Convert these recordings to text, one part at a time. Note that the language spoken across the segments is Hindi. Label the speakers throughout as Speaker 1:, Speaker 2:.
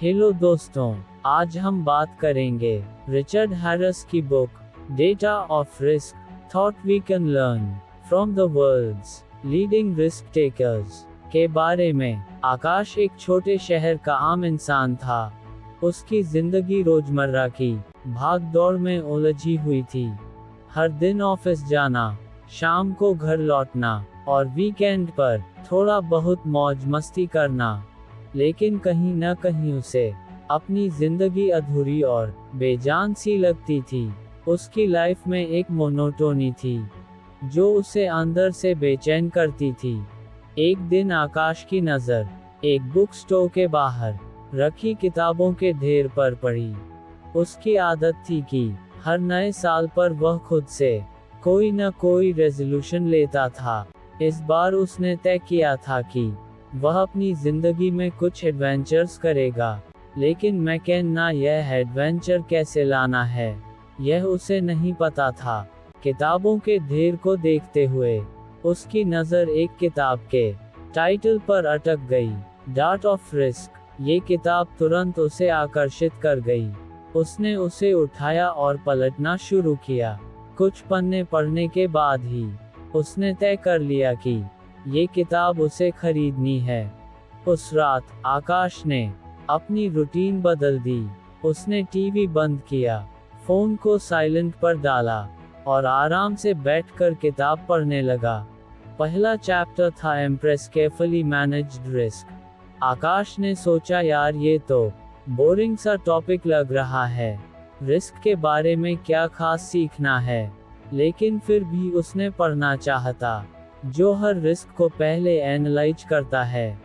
Speaker 1: हेलो दोस्तों, आज हम बात करेंगे रिचर्ड हैरिस की book data of risk, thought we can learn from the world's leading risk takers के बारे में। आकाश एक छोटे शहर का आम इंसान था। उसकी जिंदगी रोजमर्रा की भाग दौड़ में उलझी हुई थी। हर दिन ऑफिस जाना, शाम को घर लौटना और वीकेंड पर थोड़ा बहुत मौज मस्ती करना। लेकिन कहीं न कहीं उसे अपनी जिंदगी अधूरी और बेजान सी लगती थी। उसकी लाइफ में एक मोनोटोनी थी जो उसे अंदर से बेचैन करती थी। एक दिन आकाश की नज़र एक बुक स्टोर के बाहर रखी किताबों के ढेर पर पड़ी। उसकी आदत थी कि हर नए साल पर वह खुद से कोई न कोई रेजोल्यूशन लेता था। इस बार उसने तय किया था कि वह अपनी जिंदगी में कुछ एडवेंचर्स करेगा, लेकिन मैकेन्ना यह एडवेंचर कैसे लाना है, यह उसे नहीं पता था। किताबों के ढेर को देखते हुए उसकी नज़र एक किताब के टाइटल पर अटक गई, डार्ट ऑफ रिस्क। ये किताब तुरंत उसे आकर्षित कर गई। उसने उसे उठाया और पलटना शुरू किया। कुछ पन्ने पढ़ने के बाद ही उसने तय कर लिया कि ये किताब उसे खरीदनी है। उस रात आकाश ने अपनी रूटीन बदल दी। उसने टीवी बंद किया, फोन को साइलेंट पर डाला और आराम से बैठकर किताब पढ़ने लगा। पहला चैप्टर था एम्प्रेस केयरफुली मैनेज्ड रिस्क। आकाश ने सोचा, यार ये तो बोरिंग सा टॉपिक लग रहा है, रिस्क के बारे में क्या खास सीखना है। लेकिन फिर भी उसने पढ़ना चाहता, जो हर रिस्क को पहले एनालाइज करता है।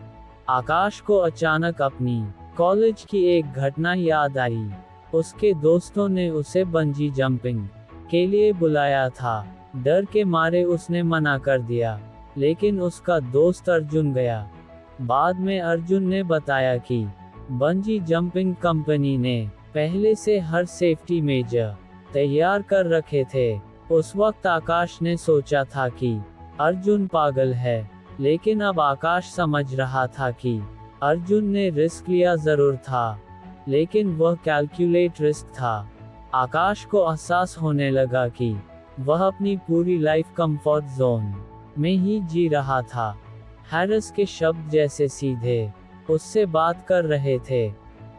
Speaker 1: आकाश को अचानक अपनी कॉलेज की एक घटना याद आई। उसके दोस्तों ने उसे बंजी जंपिंग के लिए बुलाया था। डर के मारे उसने मना कर दिया, लेकिन उसका दोस्त अर्जुन गया। बाद में अर्जुन ने बताया कि बंजी जंपिंग कंपनी ने पहले से हर सेफ्टी मेजर तैयार कर रखे थे। उस वक्त आकाश ने सोचा था कि अर्जुन पागल है, लेकिन अब आकाश समझ रहा था कि अर्जुन ने रिस्क लिया जरूर था, लेकिन वह कैलकुलेट रिस्क था। आकाश को एहसास होने लगा कि वह अपनी पूरी लाइफ कंफर्ट जोन में ही जी रहा था। हैरिस के शब्द जैसे सीधे उससे बात कर रहे थे।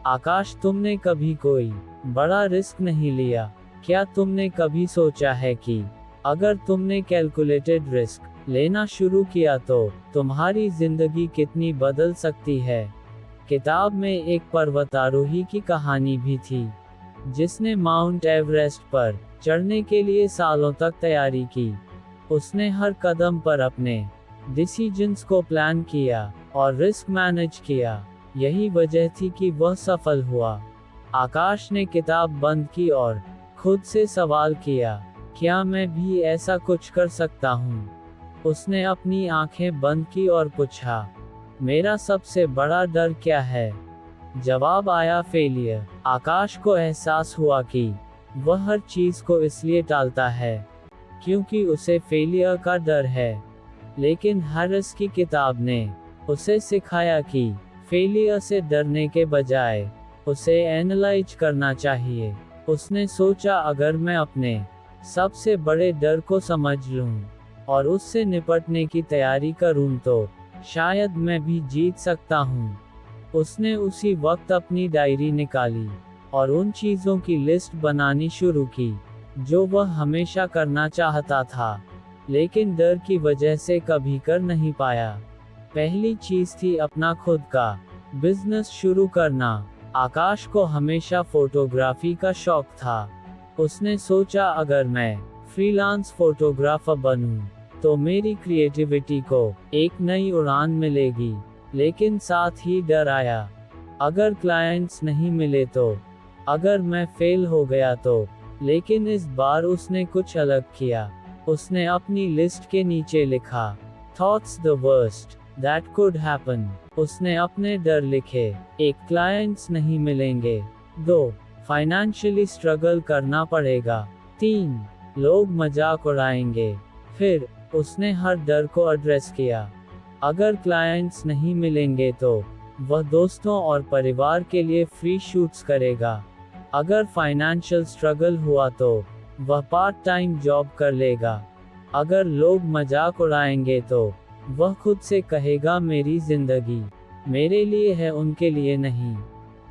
Speaker 1: आकाश, तुमने कभी कोई बड़ा रिस्क नहीं लिया। क्या तुमने कभी सोचा है कि अगर तुमने कैलकुलेटेड रिस्क लेना शुरू किया तो तुम्हारी जिंदगी कितनी बदल सकती है। किताब में एक पर्वतारोही की कहानी भी थी, जिसने माउंट एवरेस्ट पर चढ़ने के लिए सालों तक तैयारी की। उसने हर कदम पर अपने डिसीजंस को प्लान किया और रिस्क मैनेज किया। यही वजह थी कि वह सफल हुआ। आकाश ने किताब बंद की और खुद से सवाल किया, क्या मैं भी ऐसा कुछ कर सकता हूँ? उसने अपनी आंखें बंद की और पूछा, मेरा सबसे बड़ा डर क्या है? जवाब आया, फेलियर। आकाश को एहसास हुआ कि वह हर चीज को इसलिए टालता है क्योंकि उसे फेलियर का डर है। लेकिन हैरिस की किताब ने उसे सिखाया कि फेलियर से डरने के बजाय उसे एनालाइज करना चाहिए। उसने सोचा, अगर मैं अपने सबसे बड़े डर को समझ लूं और उससे निपटने की तैयारी करूं तो शायद मैं भी जीत सकता हूं। उसने उसी वक्त अपनी डायरी निकाली और उन चीज़ों की लिस्ट बनानी शुरू की जो वह हमेशा करना चाहता था, लेकिन डर की वजह से कभी कर नहीं पाया। पहली चीज़ थी अपना खुद का बिजनेस शुरू करना। आकाश को हमेशा फोटोग्राफी का शौक था। उसने सोचा, अगर मैं फ्रीलांस फोटोग्राफर बनूं, तो मेरी क्रिएटिविटी को एक नई उड़ान मिलेगी। लेकिन साथ ही डर आया, अगर क्लाइंट्स नहीं मिले तो, अगर मैं फेल हो गया तो। लेकिन इस बार उसने कुछ अलग किया। उसने अपनी लिस्ट के नीचे लिखा, thoughts the worst that could happen. उसने अपने डर लिखे, 1 क्लाइंट्स नहीं मिलेंगे, 2 फाइनेंशियली स्ट्रगल करना पड़ेगा, 3 लोग मजाक उड़ाएंगे। फिर उसने हर डर को एड्रेस किया। अगर क्लाइंट्स नहीं मिलेंगे तो वह दोस्तों और परिवार के लिए फ्री शूट्स करेगा। अगर फाइनेंशियल स्ट्रगल हुआ तो वह पार्ट टाइम जॉब कर लेगा। अगर लोग मजाक उड़ाएंगे तो वह खुद से कहेगा मेरी जिंदगी मेरे लिए है, उनके लिए नहीं।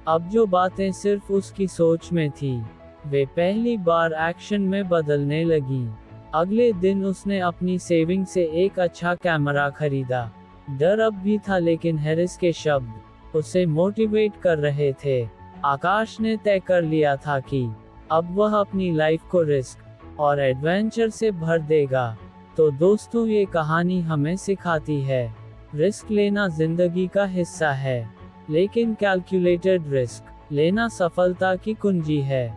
Speaker 1: अब जो बातें सिर्फ उसकी सोच में थी, वे पहली बार एक्शन में बदलने लगीं। अगले दिन उसने अपनी सेविंग से एक अच्छा कैमरा खरीदा। डर अब भी था, लेकिन हैरिस के शब्द उसे मोटिवेट कर रहे थे। आकाश ने तय कर लिया था कि अब वह अपनी लाइफ को रिस्क और एडवेंचर से भर देगा। तो दोस्तों, ये कहानी हमें सिखाती है, रिस्क लेना जिंदगी का हिस्सा है, लेकिन कैलकुलेटेड रिस्क लेना सफलता की कुंजी है।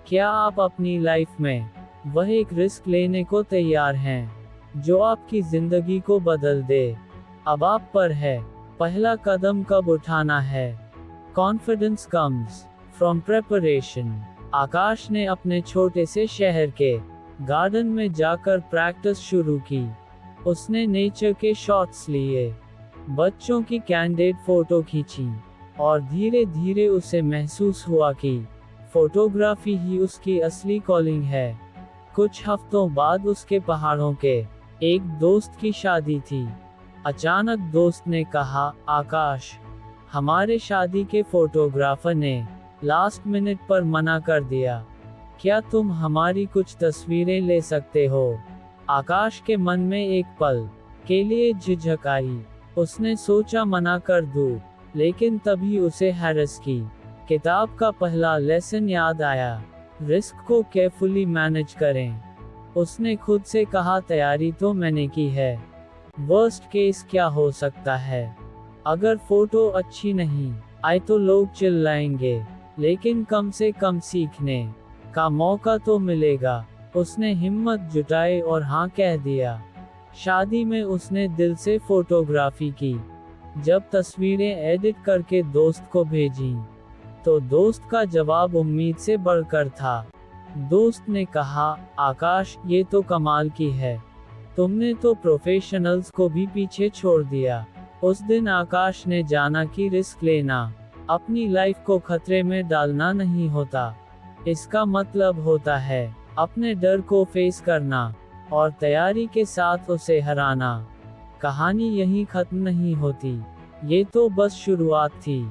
Speaker 1: क्या आप अपनी लाइफ में वह एक रिस्क लेने को तैयार हैं, जो आपकी जिंदगी को बदल दे? अब आप पर है, पहला कदम कब उठाना है। Confidence comes from preparation. Akash ने अपने छोटे से शहर के गार्डन में जाकर प्रैक्टिस शुरू की। उसने नेचर के शॉट्स लिए, बच्चों की कैंडिड फोटो खींची, और धीरे धीरे उसे महसूस हुआ कि फोटोग्राफी ही उसकी असली कॉलिंग है। कुछ हफ्तों बाद उसके पहाड़ों के एक दोस्त की शादी थी। अचानक दोस्त ने कहा, आकाश, हमारे शादी के फोटोग्राफर ने लास्ट मिनट पर मना कर दिया। क्या तुम हमारी कुछ तस्वीरें ले सकते हो? आकाश के मन में एक पल के लिए झिझक आई। उसने सोचा मना कर दूं, लेकिन तभी उसे हैरिस की किताब का पहला लेसन याद आया, रिस्क को केयरफुली मैनेज करें। उसने खुद से कहा, तैयारी तो मैंने की है, वर्स्ट केस क्या हो सकता है? अगर फोटो अच्छी नहीं आए तो लोग चिल्लाएंगे, लेकिन कम से कम सीखने का मौका तो मिलेगा। उसने हिम्मत जुटाई और हाँ कह दिया। शादी में उसने दिल से फोटोग्राफी की। जब तस्वीरें एडिट करके दोस्त को भेजी, तो दोस्त का जवाब उम्मीद से बढ़कर था। दोस्त ने कहा, आकाश, ये तो कमाल की है, तुमने तो प्रोफेशनल्स को भी पीछे छोड़ दिया। उस दिन आकाश ने जाना कि रिस्क लेना अपनी लाइफ को खतरे में डालना नहीं होता। इसका मतलब होता है अपने डर को फेस करना और तैयारी के साथ उसे हराना। कहानी यहीं खत्म नहीं होती, ये तो बस शुरुआत थी।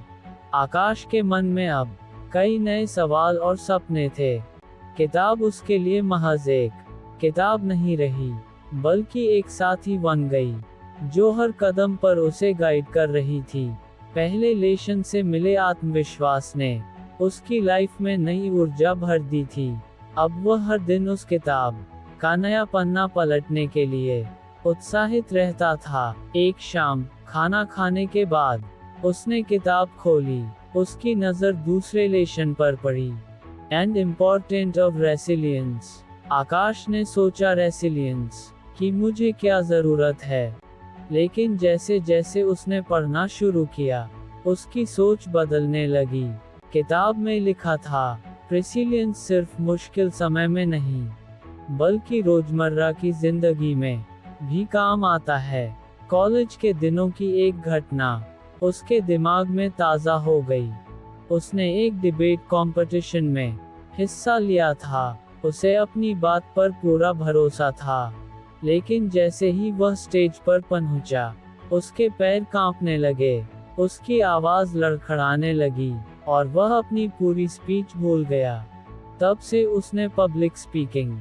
Speaker 1: आकाश के मन में अब कई नए सवाल और सपने थे। किताब उसके लिए महज एक किताब नहीं रही, बल्कि एक साथी बन गई, जो हर कदम पर उसे गाइड कर रही थी। पहले लेसन से मिले आत्मविश्वास ने उसकी लाइफ में नई ऊर्जा भर दी थी। अब वह हर दिन उस किताब का नया पन्ना पलटने के लिए उत्साहित रहता था। एक शाम खाना खाने के बाद उसने किताब खोली। उसकी नज़र दूसरे लेसन पर पड़ी, एंड इम्पोर्टेंट ऑफ रेसिलियंस। आकाश ने सोचा, रेसिलियंस की मुझे क्या ज़रूरत है? लेकिन जैसे जैसे उसने पढ़ना शुरू किया, उसकी सोच बदलने लगी। किताब में लिखा था, रेसिलियंस सिर्फ मुश्किल समय में नहीं, बल्कि रोजमर्रा की जिंदगी में भी काम आता है। कॉलेज के दिनों की एक घटना उसके दिमाग में ताज़ा हो गई। उसने एक डिबेट कंपटीशन में हिस्सा लिया था। उसे अपनी बात पर पूरा भरोसा था, लेकिन जैसे ही वह स्टेज पर पहुंचा, उसके पैर कांपने लगे, उसकी आवाज़ लड़खड़ाने लगी, और वह अपनी पूरी स्पीच भूल गया। तब से उसने पब्लिक स्पीकिंग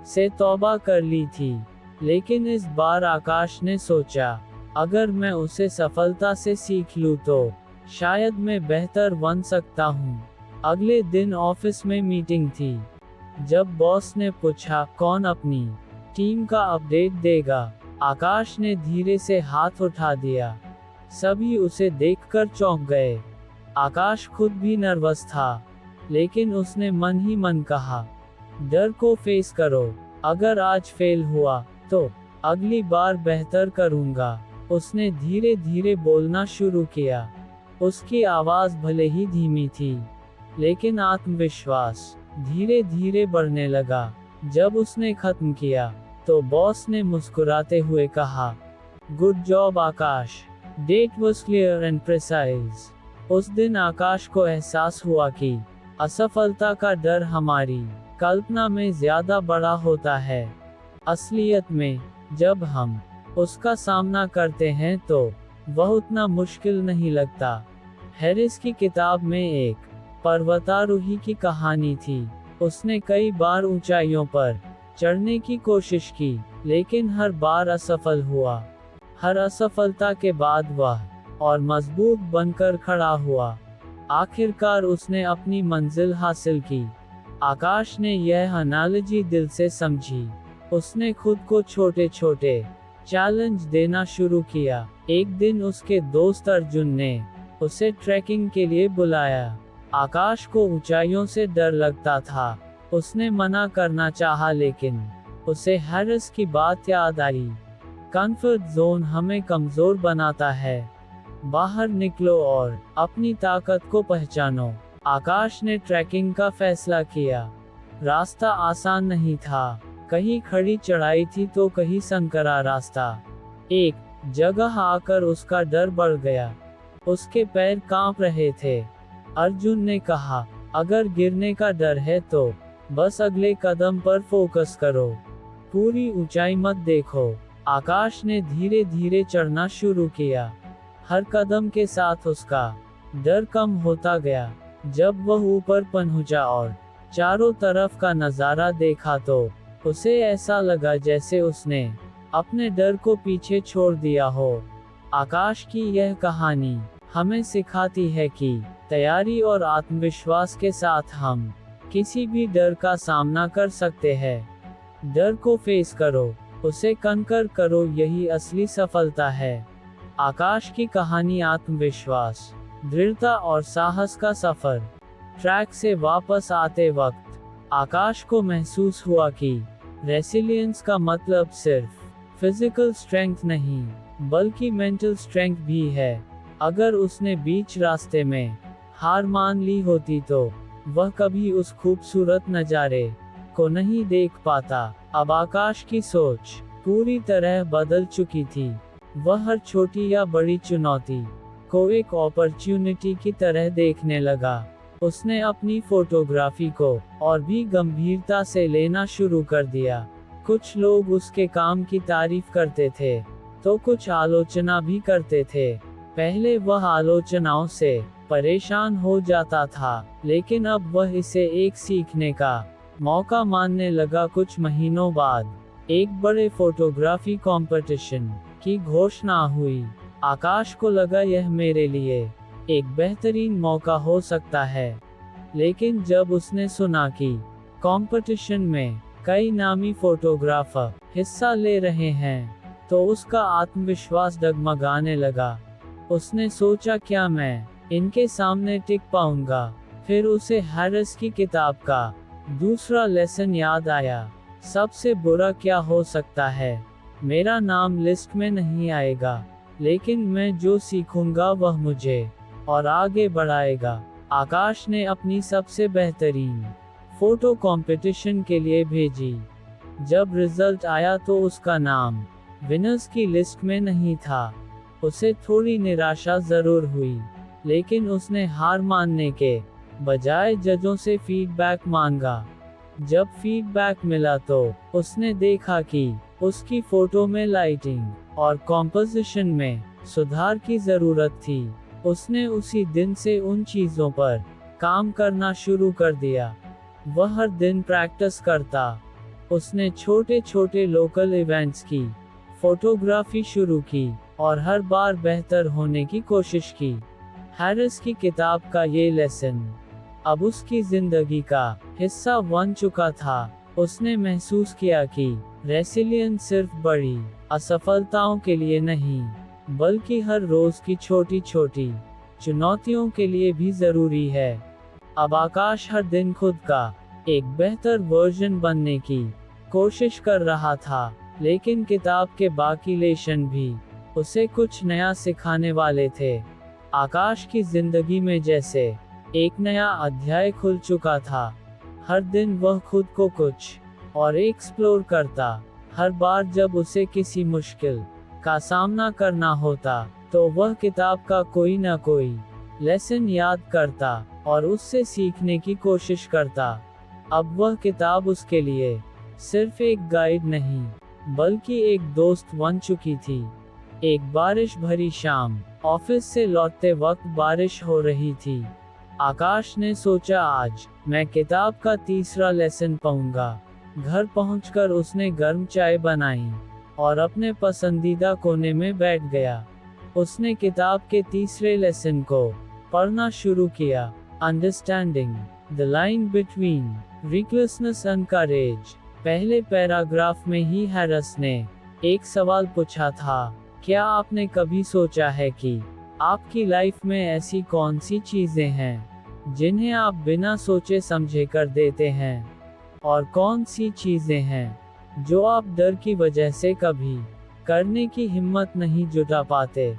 Speaker 1: से तौबा कर ली थी। लेकिन इस बार आकाश ने सोचा, अगर मैं उसे सफलता से सीख लूँ तो शायद मैं बेहतर बन सकता हूँ। अगले दिन ऑफिस में मीटिंग थी। जब बॉस ने पूछा, कौन अपनी टीम का अपडेट देगा, आकाश ने धीरे से हाथ उठा दिया। सभी उसे देखकर चौंक गए। आकाश खुद भी नर्वस था, लेकिन उसने मन ही मन कहा, डर को फेस करो, अगर आज फेल हुआ तो अगली बार बेहतर करूंगा। उसने धीरे धीरे बोलना शुरू किया। उसकी आवाज़ भले ही धीमी थी, लेकिन आत्मविश्वास धीरे धीरे बढ़ने लगा। जब उसने खत्म किया, तो बॉस ने मुस्कुराते हुए कहा, good job Akash, Date was clear and precise. उस दिन आकाश को एहसास हुआ कि असफलता का डर हमारी कल्पना में ज्यादा बड़ा होता है। असलियत में जब हम उसका सामना करते हैं तो वह उतना मुश्किल नहीं लगता। हैरिस की किताब में एक पर्वतारोही की कहानी थी। उसने कई बार ऊंचाइयों पर चढ़ने की कोशिश की, लेकिन हर बार असफल हुआ। हर असफलता के बाद वह और मजबूत बनकर खड़ा हुआ। आखिरकार उसने अपनी मंजिल हासिल की। आकाश ने यह एनालॉजी दिल से समझी। उसने खुद को छोटे छोटे चैलेंज देना शुरू किया। एक दिन उसके दोस्त अर्जुन ने उसे ट्रैकिंग के लिए बुलाया। आकाश को ऊंचाइयों से डर लगता था। उसने मना करना चाहा, लेकिन उसे हैरिस की बात याद आई। कंफर्ट जोन हमें कमजोर बनाता है। बाहर निकलो और अपनी ताकत को पहचानो। आकाश ने ट्रैकिंग का फैसला किया। रास्ता आसान नहीं था। कहीं खड़ी चढ़ाई थी तो कहीं संकरा रास्ता। एक जगह आकर उसका डर बढ़ गया। उसके पैर कांप रहे थे। अर्जुन ने कहा, अगर गिरने का डर है तो बस अगले कदम पर फोकस करो, पूरी ऊंचाई मत देखो। आकाश ने धीरे धीरे चढ़ना शुरू किया। हर कदम के साथ उसका डर कम होता गया। जब वह ऊपर पहुंचा और चारों तरफ का नजारा देखा तो उसे ऐसा लगा जैसे उसने अपने डर को पीछे छोड़ दिया हो। आकाश की यह कहानी हमें सिखाती है कि तैयारी और आत्मविश्वास के साथ हम किसी भी डर का सामना कर सकते हैं। डर को फेस करो, उसे कनकर करो, यही असली सफलता है। आकाश की कहानी आत्मविश्वास, दृढ़ता और साहस का सफर। ट्रैक से वापस आते वक्त आकाश को महसूस हुआ कि रेसिलियंस का मतलब सिर्फ फिजिकल स्ट्रेंथ नहीं, बल्कि मेंटल स्ट्रेंथ भी है। अगर उसने बीच रास्ते में हार मान ली होती तो वह कभी उस खूबसूरत नज़ारे को नहीं देख पाता। अब आकाश की सोच पूरी तरह बदल चुकी थी। वह हर छोटी या बड़ी चुनौती को एक अपॉर्चुनिटी की तरह देखने लगा। उसने अपनी फोटोग्राफी को और भी गंभीरता से लेना शुरू कर दिया। कुछ लोग उसके काम की तारीफ करते थे तो कुछ आलोचना भी करते थे। पहले वह आलोचनाओं से परेशान हो जाता था, लेकिन अब वह इसे एक सीखने का मौका मानने लगा। कुछ महीनों बाद एक बड़े फोटोग्राफी कंपटीशन की घोषणा हुई। आकाश को लगा यह मेरे लिए एक बेहतरीन मौका हो सकता है, लेकिन जब उसने सुना कि कंपटीशन में कई नामी फोटोग्राफर हिस्सा ले रहे हैं तो उसका आत्मविश्वास डगमगाने लगा। उसने सोचा, क्या मैं इनके सामने टिक पाऊंगा? फिर उसे हैरिस की किताब का दूसरा लेसन याद आया। सबसे बुरा क्या हो सकता है? मेरा नाम लिस्ट में नहीं आएगा, लेकिन मैं जो सीखूंगा वह मुझे और आगे बढ़ाएगा। आकाश ने अपनी सबसे बेहतरीन फोटो कंपटीशन के लिए भेजी। जब रिजल्ट आया तो उसका नाम विनर्स की लिस्ट में नहीं था। उसे थोड़ी निराशा जरूर हुई, लेकिन उसने हार मानने के बजाय जजों से फीडबैक मांगा। जब फीडबैक मिला तो उसने देखा कि उसकी फोटो में लाइटिंग और कॉम्पोजिशन में सुधार की जरूरत थी। उसने उसी दिन से उन चीजों पर काम करना शुरू कर दिया। वह हर दिन प्रैक्टिस करता। उसने छोटे छोटे लोकल इवेंट्स की फोटोग्राफी शुरू की और हर बार बेहतर होने की कोशिश की। हैरिस की किताब का ये लेसन अब उसकी जिंदगी का हिस्सा बन चुका था। उसने महसूस किया कि रेसिलियंस सिर्फ बड़ी असफलताओं के लिए नहीं, बल्कि हर रोज की छोटी छोटी चुनौतियों के लिए भी जरूरी है। अब आकाश हर दिन खुद का एक बेहतर वर्जन बनने की कोशिश कर रहा था, लेकिन किताब के बाकी लेसन भी उसे कुछ नया सिखाने वाले थे। आकाश की जिंदगी में जैसे एक नया अध्याय खुल चुका था। हर दिन वह खुद को कुछ और एक्सप्लोर करता। हर बार जब उसे किसी मुश्किल का सामना करना होता तो वह किताब का कोई ना कोई लेसन याद करता और उससे सीखने की कोशिश करता। अब वह किताब उसके लिए सिर्फ एक गाइड नहीं, बल्कि एक दोस्त बन चुकी थी। एक बारिश भरी शाम, ऑफिस से लौटते वक्त बारिश हो रही थी। आकाश ने सोचा आज मैं किताब का तीसरा लेसन पाऊंगा। घर पहुंचकर उसने गर्म चाय बनाई और अपने पसंदीदा कोने में बैठ गया। उसने किताब के तीसरे लेसन को पढ़ना शुरू किया। Understanding the line between recklessness and courage. पहले पैराग्राफ में ही हैरिस ने एक सवाल पूछा था, क्या आपने कभी सोचा है कि आपकी लाइफ में ऐसी कौन सी चीजें हैं जिन्हें आप बिना सोचे समझे कर देते हैं, और कौन सी चीजें हैं जो आप डर की वजह से कभी करने की हिम्मत नहीं जुटा पाते।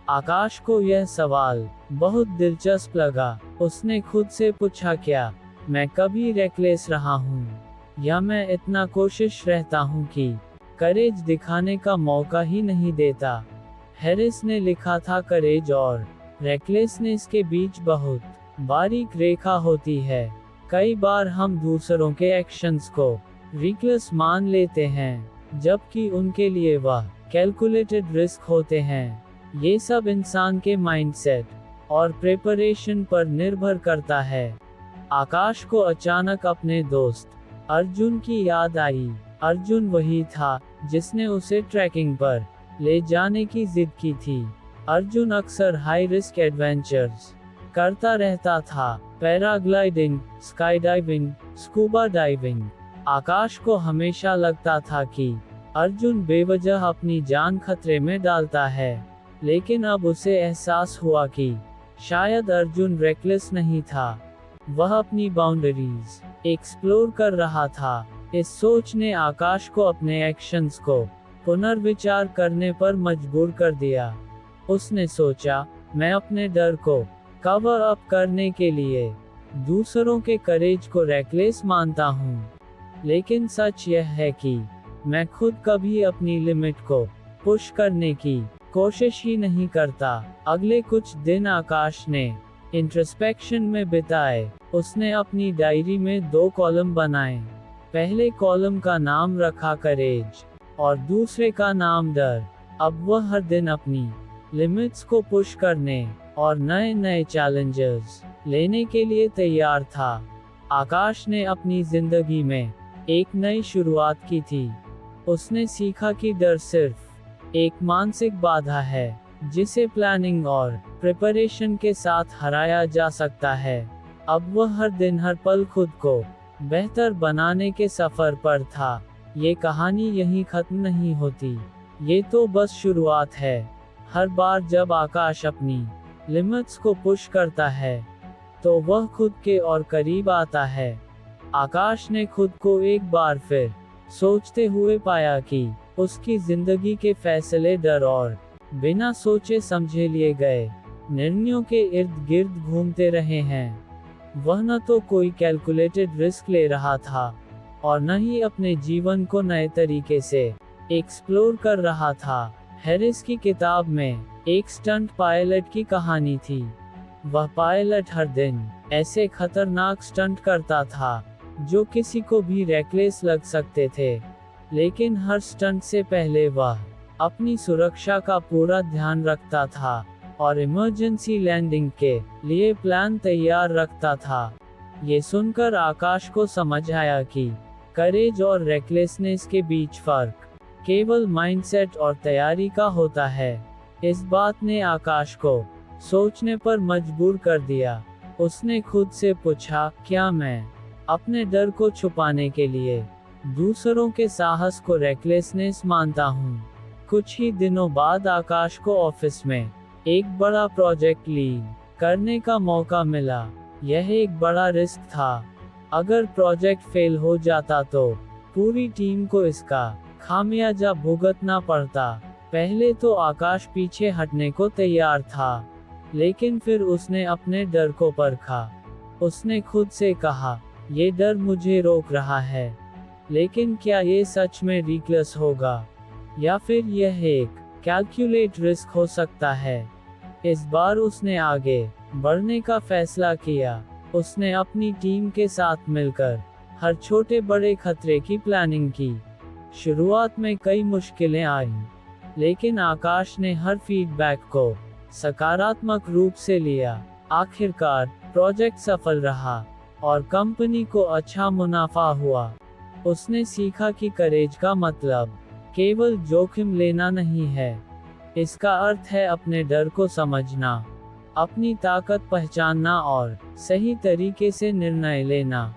Speaker 1: आकाश को यह सवाल बहुत दिलचस्प लगा। उसने खुद से पूछा, क्या मैं कभी रेकलेस रहा हूँ, या मैं इतना कोशिश रहता हूँ कि करेज दिखाने का मौका ही नहीं देता। हैरिस ने लिखा था, करेज और रेकलेसनेस के बीच बहुत बारीक रेखा होती है। कई बार हम दूसरों के एक्शंस को रिकलेस मान लेते हैं, जबकि उनके लिए वह कैलकुलेटेड रिस्क होते हैं। ये सब इंसान के माइंडसेट और प्रिपरेशन पर निर्भर करता है। आकाश को अचानक अपने दोस्त अर्जुन की याद आई। अर्जुन वही था जिसने उसे ट्रैकिंग पर ले जाने की जिद की थी। अर्जुन अक्सर हाई रिस्क एडवेंचर्स करता रहता था, पैराग्लाइडिंग, स्काईडाइविंग, स्कूबा डाइविंग। आकाश को हमेशा लगता था कि अर्जुन बेवजह अपनी जान खतरे में डालता है, लेकिन अब उसे एहसास हुआ कि शायद अर्जुन रेकलेस नहीं था, वह अपनी बाउंड्रीज एक्सप्लोर कर रहा था। इस सोच ने आकाश को अपने एक्शंस को पुनर्विचार करने पर मजबूर कर दिया। उसने सोचा, मैं अपने डर को कवर अप करने के लिए दूसरों के करेज को रेकलेस मानता हूँ, लेकिन सच यह है कि मैं खुद कभी अपनी लिमिट को पुश करने की कोशिश ही नहीं करता। अगले कुछ दिन आकाश ने इंट्रोस्पेक्शन में बिताए। उसने अपनी डायरी में 2 कॉलम बनाए। पहले कॉलम का नाम रखा करेज और दूसरे का नाम डर। अब वह हर दिन अपनी लिमिट्स को पुश करने और नए नए चैलेंजेस लेने के लिए तैयार था। आकाश ने अपनी जिंदगी में एक नई शुरुआत की थी। उसने सीखा कि डर सिर्फ एक मानसिक बाधा है जिसे प्लानिंग और प्रिपरेशन के साथ हराया जा सकता है। अब वह हर दिन हर पल खुद को बेहतर बनाने के सफर पर था। ये कहानी यहीं खत्म नहीं होती, ये तो बस शुरुआत है। हर बार जब आकाश अपनी लिमिट्स को पुश करता है, तो वह खुद के और करीब आता है। आकाश ने खुद को एक बार फिर सोचते हुए पाया कि उसकी जिंदगी के फैसले डर और बिना सोचे समझे लिए गए निर्णयों के इर्द गिर्द घूमते रहे हैं। वह न तो कोई कैलकुलेटेड रिस्क ले रहा था और न ही अपने जीवन को नए तरीके से एक्सप्लोर कर रहा था। हैरिस की किताब में एक स्टंट पायलट की कहानी थी। वह पायलट हर दिन ऐसे खतरनाक स्टंट करता था जो किसी को भी रेकलेस लग सकते थे, लेकिन हर स्टंट से पहले वह अपनी सुरक्षा का पूरा ध्यान रखता था और इमरजेंसी लैंडिंग के लिए प्लान तैयार रखता था। ये सुनकर आकाश को समझ आया कि करेज और रेकलेसनेस के बीच फर्क केवल माइंडसेट और तैयारी का होता है। इस बात ने आकाश को सोचने पर मजबूर कर दिया। उसने खुद से पूछा, क्या मैं अपने डर को छुपाने के लिए दूसरों के साहस को रेकलेसनेस मानता हूँ? कुछ ही दिनों बाद आकाश को ऑफिस में एक बड़ा प्रोजेक्ट लीड करने का मौका मिला। यह एक बड़ा रिस्क था। अगर प्रोजेक्ट फेल हो जाता तो पूरी टीम को इसका खामियाजा भुगतना पड़ता। पहले तो आकाश पीछे हटने को तैयार था, लेकिन फिर उसने अपने डर को परखा। उसने खुद से कहा, ये डर मुझे रोक रहा है, लेकिन क्या ये सच में रिकलेस होगा, या फिर यह एक कैलकुलेट रिस्क हो सकता है। इस बार उसने आगे बढ़ने का फैसला किया। उसने अपनी टीम के साथ मिलकर हर छोटे बड़े खतरे की प्लानिंग की। शुरुआत में कई मुश्किलें आईं, लेकिन आकाश ने हर फीडबैक को सकारात्मक रूप से लिया। आखिरकार प्रोजेक्ट सफल रहा और कंपनी को अच्छा मुनाफा हुआ। उसने सीखा कि करेज का मतलब केवल जोखिम लेना नहीं है। इसका अर्थ है अपने डर को समझना, अपनी ताकत पहचानना और सही तरीके से निर्णय लेना।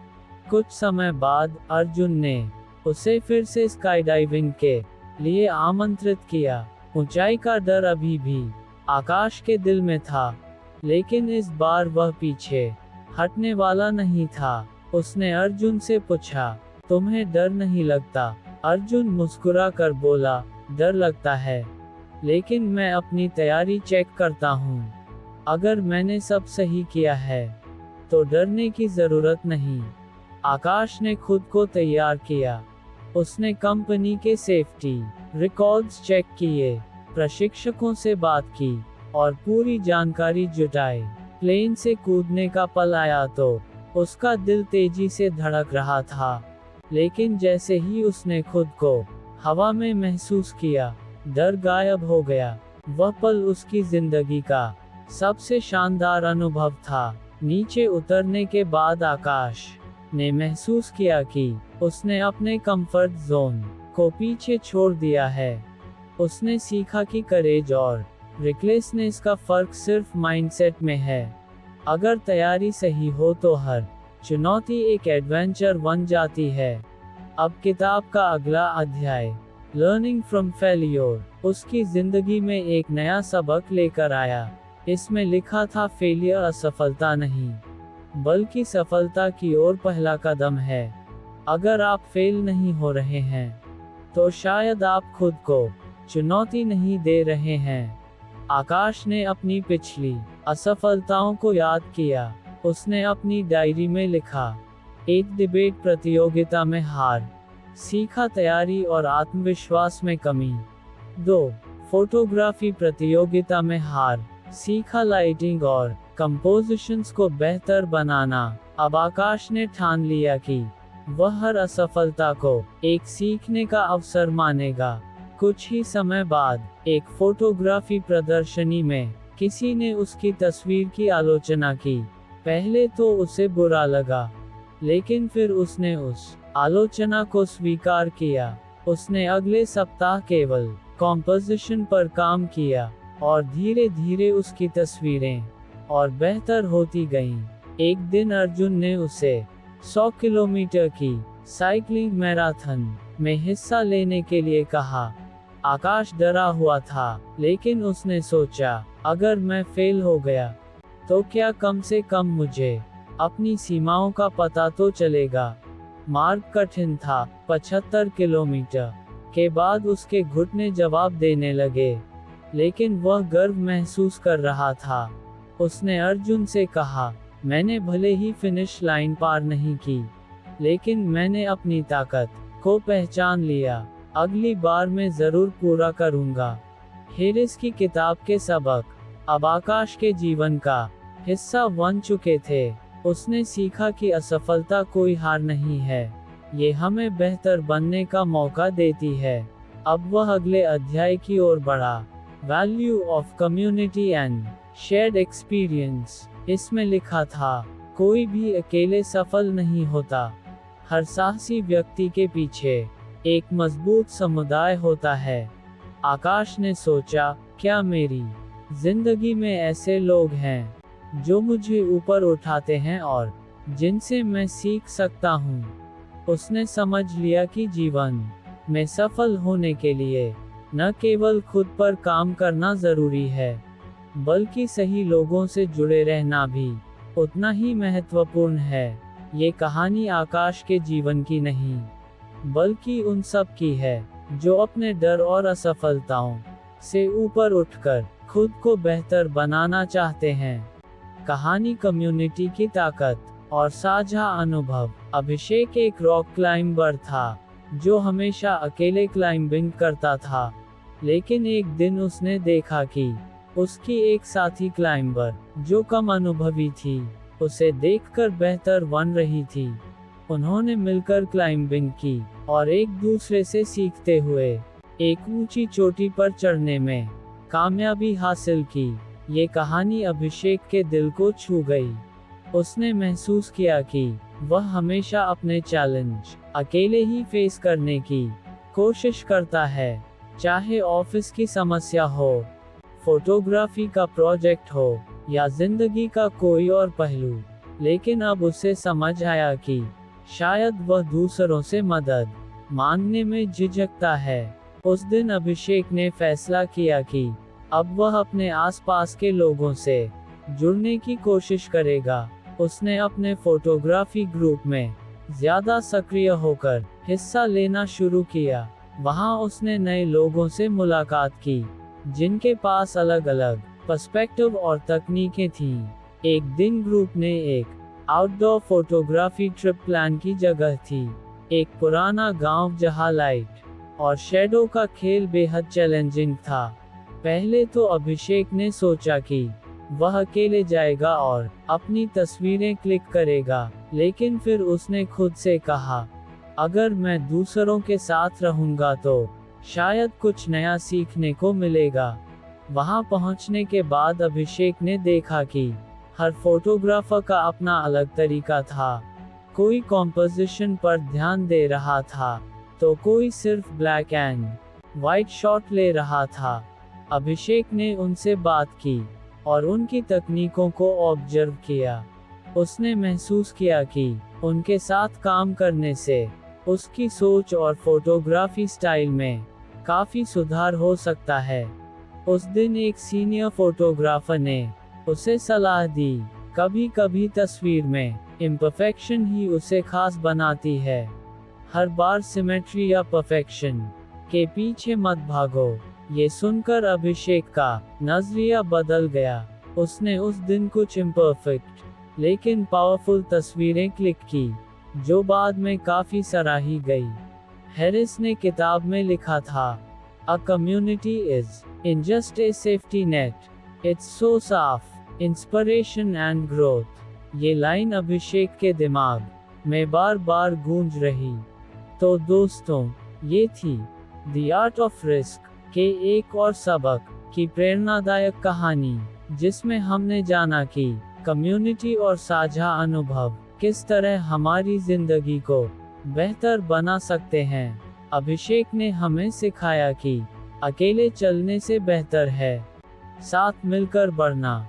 Speaker 1: कुछ समय बाद अर्जुन ने उसे फिर से स्काईडाइविंग के लिए आमंत्रित किया। ऊंचाई का डर अभी भी आकाश के दिल में था, लेकिन इस बार वह पीछे हटने वाला नहीं था। उसने अर्जुन से पूछा, तुम्हें डर नहीं लगता? अर्जुन मुस्कुरा कर बोला, डर लगता है, लेकिन मैं अपनी तैयारी चेक करता हूँ। अगर मैंने सब सही किया है, तो डरने की जरूरत नहीं। आकाश ने खुद को तैयार किया। उसने कंपनी के सेफ्टी रिकॉर्ड्स चेक किए, प्रशिक्षकों से बात की और पूरी जानकारी जुटाई। प्लेन से कूदने का पल आया तो उसका दिल तेजी से धड़क रहा था, लेकिन जैसे ही उसने खुद को हवा में महसूस किया, डर गायब हो गया। वह पल उसकी जिंदगी का सबसे शानदार अनुभव था। नीचे उतरने के बाद आकाश ने महसूस किया कि उसने अपने कंफर्ट जोन को पीछे छोड़ दिया है। उसने सीखा कि करेज और रिकलेसनेस का फर्क सिर्फ माइंडसेट में है। अगर तैयारी सही हो तो हर चुनौती एक एडवेंचर बन जाती है। अब किताब का अगला अध्याय, लर्निंग फ्रॉम फेलियर, उसकी जिंदगी में एक नया सबक लेकर आया। इसमें लिखा था, फेलियर असफलता नहीं, बल्कि सफलता की ओर पहला कदम है। अगर आप फेल नहीं हो रहे हैं, तो शायद आप खुद को चुनौती नहीं दे रहे हैं। आकाश ने अपनी पिछली असफलताओं को याद किया। उसने अपनी डायरी में लिखा, एक डिबेट प्रतियोगिता में हार, सीखा तैयारी और आत्मविश्वास में कमी। 2 फोटोग्राफी प्रतियोगिता में हार, सीखा लाइटिंग और कंपोजिशंस को बेहतर बनाना। अब आकाश ने ठान लिया कि वह हर असफलता को एक सीखने का अवसर मानेगा। कुछ ही समय बाद एक फोटोग्राफी प्रदर्शनी में किसी ने उसकी तस्वीर की आलोचना की। पहले तो उसे बुरा लगा, लेकिन फिर उसने उस आलोचना को स्वीकार किया। उसने अगले सप्ताह केवल कॉम्पोजिशन पर काम किया और धीरे धीरे उसकी तस्वीरें और बेहतर होती गईं। एक दिन अर्जुन ने उसे 100 किलोमीटर की साइकिलिंग मैराथन में हिस्सा लेने के लिए कहा। आकाश डरा हुआ था, लेकिन उसने सोचा, अगर मैं फेल हो गया, तो क्या कम से कम मुझे अपनी सीमाओं का पता तो चलेगा। मार्ग कठिन था। 75 किलोमीटर के बाद उसके घुटने जवाब देने लगे, लेकिन वह गर्व महसूस कर रहा था। उसने अर्जुन से कहा, मैंने भले ही फिनिश लाइन पार नहीं की, लेकिन मैंने अपनी ताकत को पहचान लिया। अगली बार मैं जरूर पूरा करूंगा। हेरिस की किताब के सबक अब आकाश के जीवन का हिस्सा बन चुके थे। उसने सीखा कि असफलता कोई हार नहीं है, ये हमें बेहतर बनने का मौका देती है। अब वह अगले अध्याय की ओर बढ़ा, value of community and shared experience. इसमें लिखा था, कोई भी अकेले सफल नहीं होता, हर साहसी व्यक्ति के पीछे एक मजबूत समुदाय होता है। आकाश ने सोचा, क्या मेरी जिंदगी में ऐसे लोग हैं जो मुझे ऊपर उठाते हैं और जिनसे मैं सीख सकता हूँ। उसने समझ लिया कि जीवन में सफल होने के लिए न केवल खुद पर काम करना जरूरी है, बल्कि सही लोगों से जुड़े रहना भी उतना ही महत्वपूर्ण है। ये कहानी आकाश के जीवन की नहीं, बल्कि उन सब की है जो अपने डर और असफलताओं से ऊपर उठकर खुद को बेहतर बनाना चाहते हैं। कहानी कम्युनिटी की ताकत और साझा अनुभव। अभिषेक एक रॉक क्लाइंबर था जो हमेशा अकेले क्लाइंबिंग करता था। लेकिन एक दिन उसने देखा कि उसकी एक साथी क्लाइंबर, जो कम अनुभवी थी, उसे देखकर बेहतर बन रही थी। उन्होंने मिलकर क्लाइंबिंग की और एक दूसरे से सीखते हुए एक ऊंची चोटी पर चढ़ने में कामयाबी हासिल की। ये कहानी अभिषेक के दिल को छू गई। उसने महसूस किया कि वह हमेशा अपने चैलेंज अकेले ही फेस करने की कोशिश करता है, चाहे ऑफिस की समस्या हो, फोटोग्राफी का प्रोजेक्ट हो या जिंदगी का कोई और पहलू। लेकिन अब उसे समझ आया कि शायद वह दूसरों से मदद मांगने में झिझकता है। उस दिन अभिषेक ने फैसला किया कि अब वह अपने आसपास के लोगों से जुड़ने की कोशिश करेगा। उसने अपने फोटोग्राफी ग्रुप में ज्यादा सक्रिय होकर हिस्सा लेना शुरू किया। वहां उसने नए लोगों से मुलाकात की, जिनके पास अलग अलग पर्सपेक्टिव और तकनीकें थीं। एक दिन ग्रुप ने एक आउटडोर फोटोग्राफी ट्रिप प्लान की जगह थी, एक पुराना गांव जहां लाइट और शैडो का खेल बेहद चैलेंजिंग था। पहले तो अभिषेक ने सोचा कि वह अकेले जाएगा और अपनी तस्वीरें क्लिक करेगा, लेकिन फिर उसने खुद से कहा, अगर मैं दूसरों के साथ रहूंगा तो शायद कुछ नया सीखने को मिलेगा। वहां पहुंचने के बाद अभिषेक ने देखा कि हर फोटोग्राफर का अपना अलग तरीका था। कोई कॉम्पोजिशन पर ध्यान दे रहा था, तो कोई सिर्फ ब्लैक एंड व्हाइट शॉट ले रहा था। अभिषेक ने उनसे बात की और उनकी तकनीकों को ऑब्जर्व किया। उसने महसूस किया कि उनके साथ काम करने से उसकी सोच और फोटोग्राफी स्टाइल में काफी सुधार हो सकता है। उस दिन एक सीनियर फोटोग्राफर ने उसे सलाह दी, कभी कभी तस्वीर में इम्परफेक्शन ही उसे खास बनाती है। हर बार सिमेट्री या परफेक्शन के पीछे मत भागो। ये सुनकर अभिषेक का नजरिया बदल गया। उसने उस दिन कुछ इम्परफेक्ट लेकिन पावरफुल तस्वीरें क्लिक की, जो बाद में काफी सराही गई। हैरिस ने किताब में लिखा था, A community is in just a safety net. It's source of inspiration and growth. ये लाइन अभिषेक के दिमाग में बार बार गूंज रही। तो दोस्तों, ये थी The Art of Risk के एक और सबक की प्रेरणादायक कहानी, जिसमें हमने जाना कि कम्युनिटी और साझा अनुभव किस तरह हमारी जिंदगी को बेहतर बना सकते हैं। अभिषेक ने हमें सिखाया कि अकेले चलने से बेहतर है साथ मिलकर बढ़ना।